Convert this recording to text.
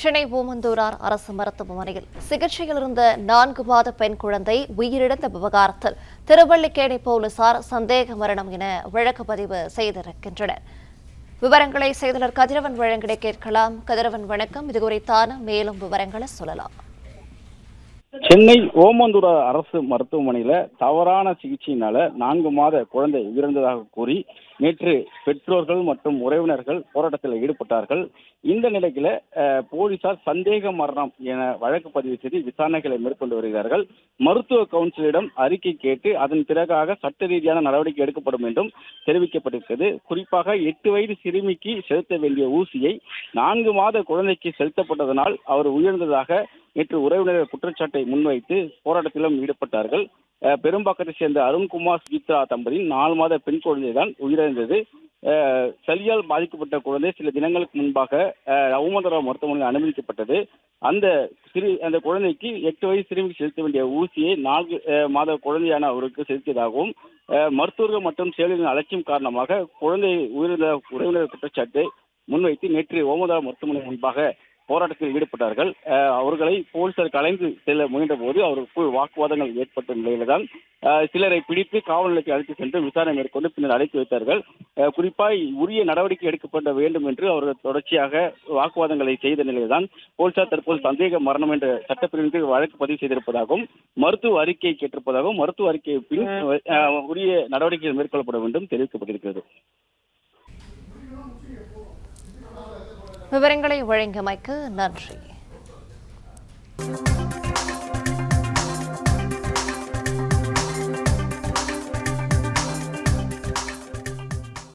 சென்னை ஓமந்தூரார் அரசு மருத்துவமனையில் சிகிச்சையில் இருந்த 4 மாத பெண் குழந்தை உயிரிழந்த விவகாரத்தில் திருவல்லிக்கேணி போலீசார் சந்தேக மரணம் என வழக்கு பதிவு செய்திருக்கின்றனர். விவரங்களை செய்தியாளர் கதிரவன் வழங்கிட கேட்கலாம். கதிரவன் வணக்கம். இதுகுறித்தான மேலும் விவரங்களை சொல்லலாம். சென்னை ஓமந்தூரார் அரசு மருத்துவமனையில தவறான சிகிச்சையினால 4 மாத குழந்தை உயிரிழந்ததாக கூறி நேற்று பெற்றோர்கள் மற்றும் உறவினர்கள் போராட்டத்தில் ஈடுபட்டார்கள். இந்த நிலையில போலீசார் சந்தேக மரணம் என வழக்கு பதிவு செய்து விசாரணைகளை மேற்கொண்டு வருகிறார்கள். மருத்துவ கவுன்சிலிடம் அறிக்கை கேட்டு அதன் பிறகாக சட்ட ரீதியான நடவடிக்கை எடுக்கப்படும் என்றும் தெரிவிக்கப்பட்டிருக்கிறது. குறிப்பாக 8 வயது சிறுமிக்கு செலுத்த வேண்டிய ஊசியை 4 மாத குழந்தைக்கு செலுத்தப்பட்டதனால் அவர் உயிரிழந்ததாக நேற்று உறவினர்கள் குற்றச்சாட்டை முன்வைத்து போராட்டத்திலும் ஈடுபட்டார்கள். பெரும்பாக்கத்தை சேர்ந்த அருண்குமார் சுஜித்ரா தம்பதியின் 4 மாத பெண் குழந்தைதான் உயிரிழந்தது. சளியால் பாதிக்கப்பட்ட குழந்தை சில தினங்களுக்கு முன்பாக ஓமந்தூரார் மருத்துவமனையில் அனுமதிக்கப்பட்டது. அந்த குழந்தைக்கு 8 வயது சிறுமிக்கு செலுத்த வேண்டிய ஊசியை 4 மாத குழந்தையான அவருக்கு செலுத்தியதாகவும் மருத்துவர்கள் மற்றும் செயலர்களின் அலட்சியம் காரணமாக குழந்தை உயிரிழந்த உறவினர் குற்றச்சாட்டை முன்வைத்து நேற்று ஓமந்தூரார் மருத்துவமனை முன்பாக போராட்டத்தில் ஈடுபட்டார்கள். அவர்களை போலீசார் கலைந்து செல்ல முயன்ற போது அவருக்கு வாக்குவாதங்கள் ஏற்பட்ட நிலையில்தான் சிலரை பிடித்து காவல் நிலையத்தை அழைத்து சென்று விசாரணை மேற்கொண்டு பின்னர் அழைத்து வைத்தார்கள். குறிப்பாக உரிய நடவடிக்கை எடுக்கப்பட வேண்டும் என்று அவர்கள் தொடர்ச்சியாக வாக்குவாதங்களை செய்த நிலையில்தான் போலீசார் தற்போது சந்தேக மரணம் என்ற சட்டப்பிரிவின் கீழ் வழக்கு பதிவு செய்திருப்பதாகவும் மருத்துவ அறிக்கை கேட்டிருப்பதாகவும் மருத்துவ அறிக்கை பின் உரிய நடவடிக்கைகள் மேற்கொள்ளப்பட வேண்டும் தெரிவிக்கப்பட்டிருக்கிறது. விவரங்களை வழங்கியமைக்கு நன்றி.